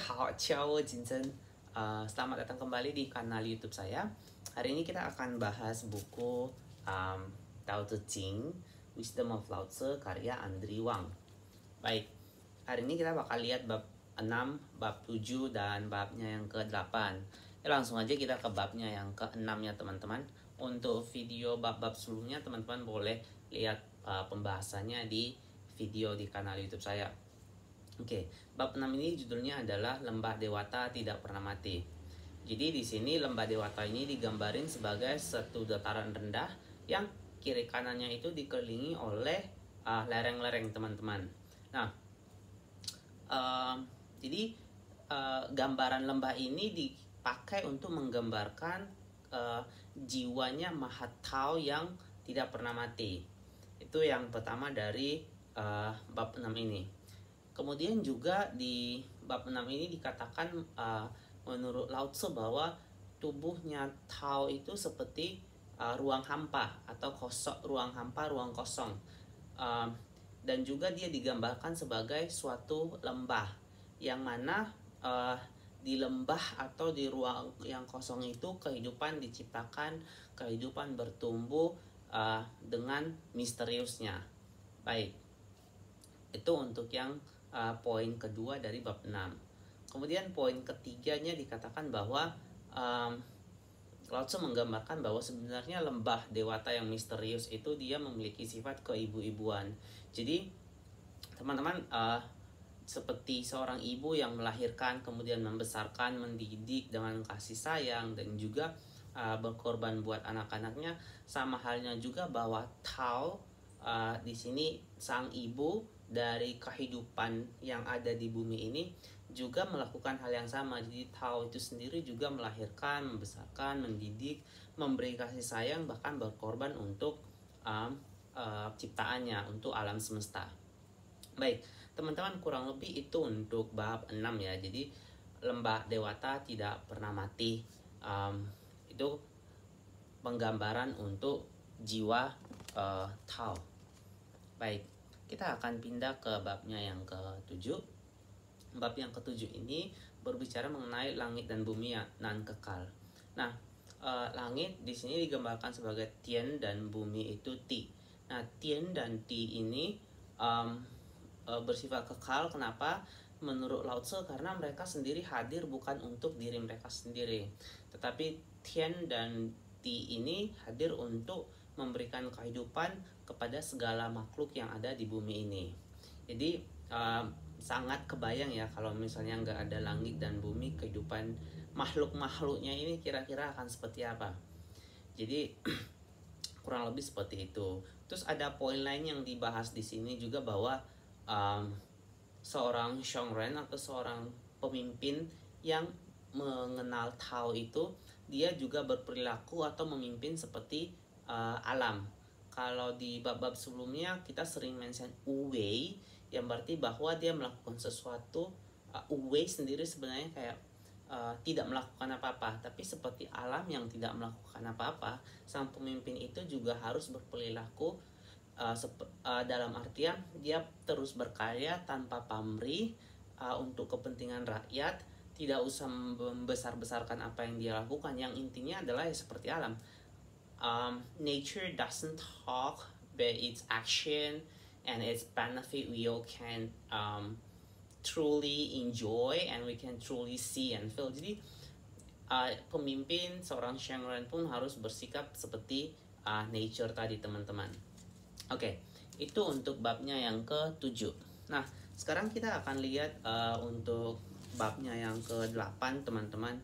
好，ciao Jinsen. Selamat datang kembali di kanal YouTube saya. Hari ini kita akan bahas buku Tao Te Ching, Wisdom of Lao Tzu, karya Andrew Wang. Baik, hari ini kita bakal lihat bab 6, bab 7, dan babnya yang ke-8. Ya, langsung aja kita ke babnya yang ke-6 ya teman-teman. Untuk video bab-bab sebelumnya teman-teman boleh lihat pembahasannya di video di kanal YouTube saya. Oke, bab 6 ini judulnya adalah Lembah Dewata Tidak Pernah Mati. Jadi di sini Lembah Dewata ini digambarin sebagai satu dataran rendah yang kiri kanannya itu dikelilingi oleh lereng-lereng teman-teman. Nah, jadi gambaran lembah ini dipakai untuk menggambarkan jiwanya Maha Tao yang tidak pernah mati. Itu yang pertama dari bab 6 ini. Kemudian juga di bab 6 ini dikatakan menurut Lao Tzu bahwa tubuhnya Tao itu seperti ruang hampa atau ruang hampa, ruang kosong. Dan juga dia digambarkan sebagai suatu lembah yang mana di lembah atau di ruang yang kosong itu kehidupan diciptakan, kehidupan bertumbuh dengan misteriusnya. Baik, itu untuk yang poin kedua dari bab 6. Kemudian poin ketiganya dikatakan bahwa Lao Tzu menggambarkan bahwa sebenarnya lembah dewata yang misterius itu dia memiliki sifat keibu-ibuan. Jadi teman-teman seperti seorang ibu yang melahirkan, kemudian membesarkan, mendidik dengan kasih sayang dan juga berkorban buat anak-anaknya, sama halnya juga bahwa Tao di sini sang ibu dari kehidupan yang ada di bumi ini juga melakukan hal yang sama. Jadi Tao itu sendiri juga melahirkan, membesarkan, mendidik, memberi kasih sayang, bahkan berkorban untuk ciptaannya, untuk alam semesta. Baik, teman-teman, kurang lebih itu untuk bab 6 ya. Jadi lembah dewata tidak pernah mati, itu penggambaran untuk jiwa Tao. Baik, kita akan pindah ke babnya yang ke-7. Bab yang ke-7 ini berbicara mengenai langit dan bumi yang nan kekal. Nah, langit di sini digambarkan sebagai Tian dan bumi itu Ti. Nah, Tian dan Ti ini bersifat kekal. Kenapa? Menurut Lao Tzu karena mereka sendiri hadir bukan untuk diri mereka sendiri, tetapi Tian dan Ti ini hadir untuk memberikan kehidupan kepada segala makhluk yang ada di bumi ini. Jadi sangat kebayang ya kalau misalnya nggak ada langit dan bumi, kehidupan makhluk-makhluknya ini kira-kira akan seperti apa. Jadi kurang lebih seperti itu. Terus ada poin lain yang dibahas di sini juga bahwa seorang Shongren atau seorang pemimpin yang mengenal Tao itu dia juga berperilaku atau memimpin seperti alam. Kalau di bab-bab sebelumnya kita sering mention Wu Wei, yang berarti bahwa dia melakukan sesuatu. Wu Wei sendiri sebenarnya kayak tidak melakukan apa-apa, tapi seperti alam yang tidak melakukan apa-apa, sang pemimpin itu juga harus berperilaku dalam artian dia terus berkarya tanpa pamrih untuk kepentingan rakyat, tidak usah membesar-besarkan apa yang dia lakukan. Yang intinya adalah ya seperti alam. Nature doesn't talk, but its action and its benefit we all can truly enjoy and we can truly see and feel. Jadi pemimpin seorang Shangren pun harus bersikap seperti nature tadi teman-teman. Oke, itu untuk babnya yang ke-7. Nah, sekarang kita akan lihat untuk babnya yang ke-8 teman-teman.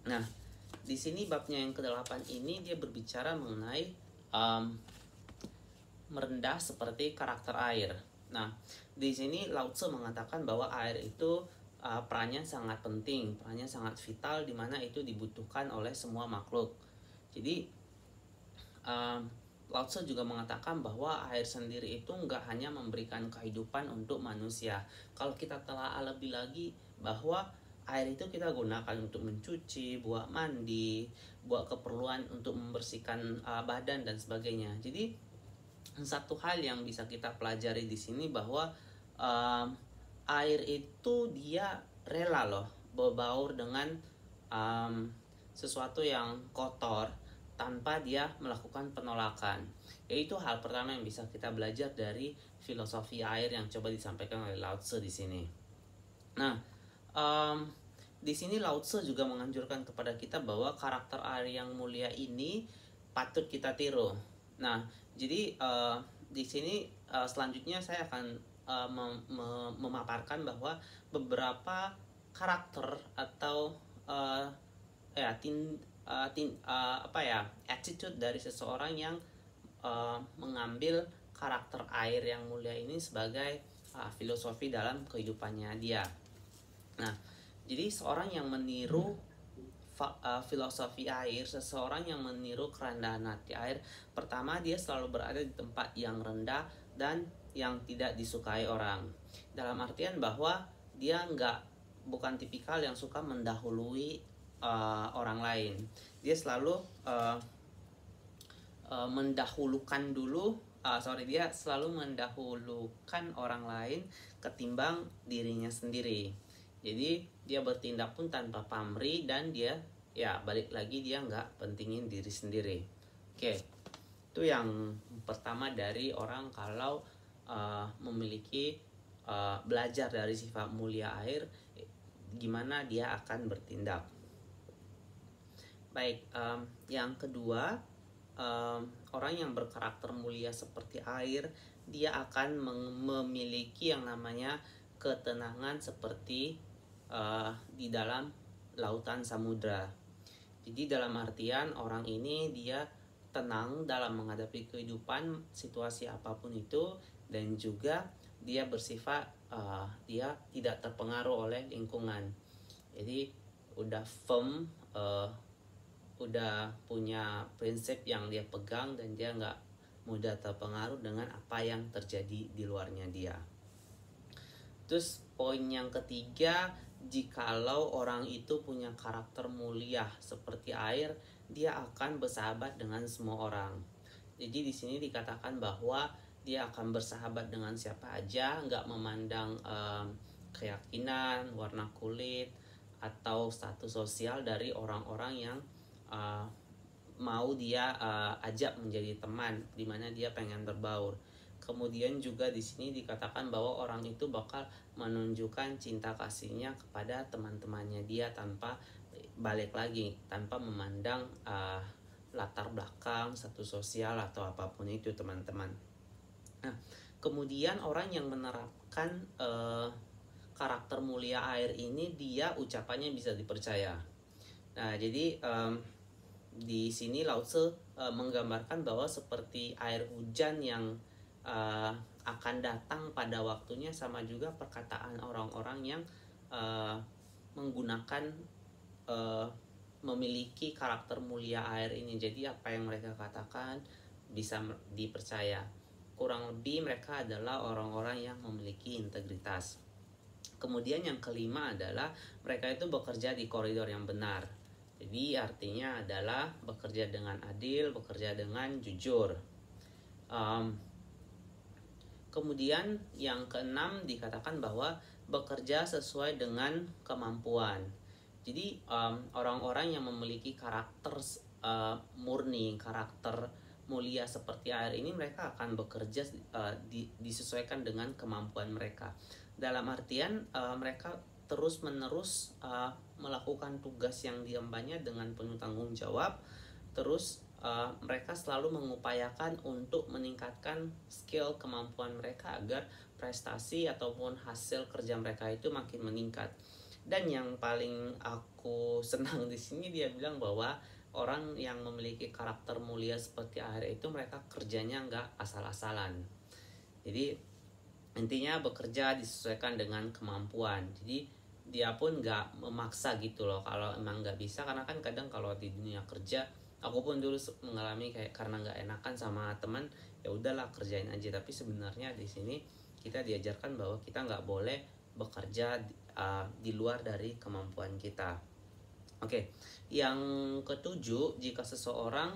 Nah, di sini babnya yang ke-8 ini dia berbicara mengenai merendah seperti karakter air. Nah, di sini Lao Tzu mengatakan bahwa air itu perannya sangat penting, perannya sangat vital, di mana itu dibutuhkan oleh semua makhluk. Jadi Lao Tzu juga mengatakan bahwa air sendiri itu nggak hanya memberikan kehidupan untuk manusia. Kalau kita telah lebih lagi bahwa air itu kita gunakan untuk mencuci, buat mandi, buat keperluan untuk membersihkan badan dan sebagainya. Jadi satu hal yang bisa kita pelajari di sini bahwa air itu dia rela loh berbaur dengan sesuatu yang kotor tanpa dia melakukan penolakan. Yaitu hal pertama yang bisa kita belajar dari filosofi air yang coba disampaikan oleh Lao Tzu di sini. Nah, di sini Lao Tzu juga menganjurkan kepada kita bahwa karakter air yang mulia ini patut kita tiru. Nah, jadi di sini selanjutnya saya akan memaparkan bahwa beberapa karakter atau attitude dari seseorang yang mengambil karakter air yang mulia ini sebagai filosofi dalam kehidupannya dia. Nah, jadi seorang yang meniru filosofi air, seseorang yang meniru kerendahan hati air, pertama dia selalu berada di tempat yang rendah dan yang tidak disukai orang. Dalam artian bahwa dia bukan tipikal yang suka mendahului orang lain. Dia selalu dia selalu mendahulukan orang lain ketimbang dirinya sendiri. Jadi dia bertindak pun tanpa pamrih dan dia balik lagi dia nggak pentingin diri sendiri. Oke, itu yang pertama dari orang kalau memiliki belajar dari sifat mulia air, gimana dia akan bertindak. Baik, yang kedua, orang yang berkarakter mulia seperti air, dia akan memiliki yang namanya ketenangan seperti di dalam lautan samudra. Jadi dalam artian orang ini dia tenang dalam menghadapi kehidupan, situasi apapun itu, dan juga dia bersifat dia tidak terpengaruh oleh lingkungan. Jadi udah firm, udah punya prinsip yang dia pegang dan dia nggak mudah terpengaruh dengan apa yang terjadi di luarnya dia. Terus poin yang ketiga, jikalau orang itu punya karakter mulia seperti air, dia akan bersahabat dengan semua orang. Jadi di sini dikatakan bahwa dia akan bersahabat dengan siapa aja, nggak memandang keyakinan, warna kulit, atau status sosial dari orang-orang yang mau dia ajak menjadi teman, di mana dia pengen berbaur. Kemudian juga di sini dikatakan bahwa orang itu bakal menunjukkan cinta kasihnya kepada teman-temannya dia tanpa memandang latar belakang, status sosial atau apapun itu, teman-teman. Nah, kemudian orang yang menerapkan karakter mulia air ini, dia ucapannya bisa dipercaya. Nah, jadi di sini Lao Tzu menggambarkan bahwa seperti air hujan yang akan datang pada waktunya, sama juga perkataan orang-orang yang menggunakan memiliki karakter mulia air ini. Jadi apa yang mereka katakan bisa dipercaya. Kurang lebih mereka adalah orang-orang yang memiliki integritas. Kemudian yang kelima adalah mereka itu bekerja di koridor yang benar. Jadi artinya adalah bekerja dengan adil, bekerja dengan jujur. Kemudian yang keenam dikatakan bahwa bekerja sesuai dengan kemampuan. Jadi orang-orang yang memiliki karakter murni, karakter mulia seperti air ini, mereka akan bekerja disesuaikan dengan kemampuan mereka. Dalam artian mereka terus-menerus melakukan tugas yang diembannya dengan penuh tanggung jawab. Terus mereka selalu mengupayakan untuk meningkatkan skill, kemampuan mereka agar prestasi ataupun hasil kerja mereka itu makin meningkat. Dan yang paling aku senang di sini, dia bilang bahwa orang yang memiliki karakter mulia seperti air itu mereka kerjanya nggak asal-asalan. Jadi intinya bekerja disesuaikan dengan kemampuan. Jadi dia pun nggak memaksa gitu loh kalau emang nggak bisa. Karena kan kadang kalau di dunia kerja, aku pun dulu mengalami kayak karena nggak enakan sama teman, ya udahlah kerjain aja. Tapi sebenarnya di sini kita diajarkan bahwa kita nggak boleh bekerja di luar dari kemampuan kita. Oke, yang ketujuh, jika seseorang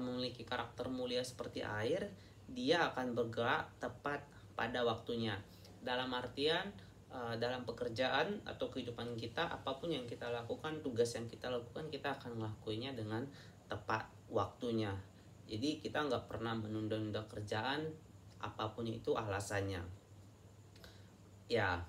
memiliki karakter mulia seperti air, dia akan bergerak tepat pada waktunya. Dalam artian dalam pekerjaan atau kehidupan kita, apapun yang kita lakukan, tugas yang kita lakukan, kita akan melakukannya dengan tepat waktunya. Jadi kita nggak pernah menunda-nunda kerjaan, apapun itu alasannya. Ya,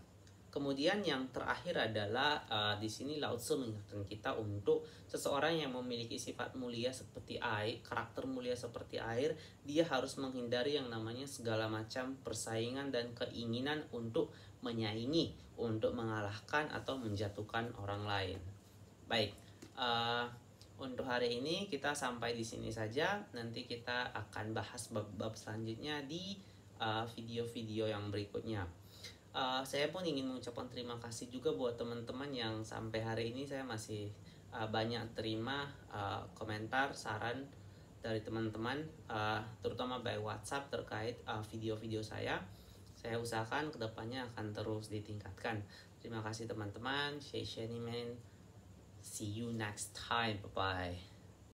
kemudian yang terakhir adalah di sini Lao Tzu mengingatkan kita untuk seseorang yang memiliki sifat mulia seperti air, karakter mulia seperti air, dia harus menghindari yang namanya segala macam persaingan dan keinginan untuk menyaingi, untuk mengalahkan atau menjatuhkan orang lain. Baik, untuk hari ini kita sampai di sini saja. Nanti kita akan bahas bab-bab selanjutnya di video-video yang berikutnya. Saya pun ingin mengucapkan terima kasih juga buat teman-teman yang sampai hari ini saya masih banyak terima komentar, saran dari teman-teman, terutama by WhatsApp terkait video-video saya. Saya usahakan kedepannya akan terus ditingkatkan. Terima kasih teman-teman. See you next time. Bye-bye.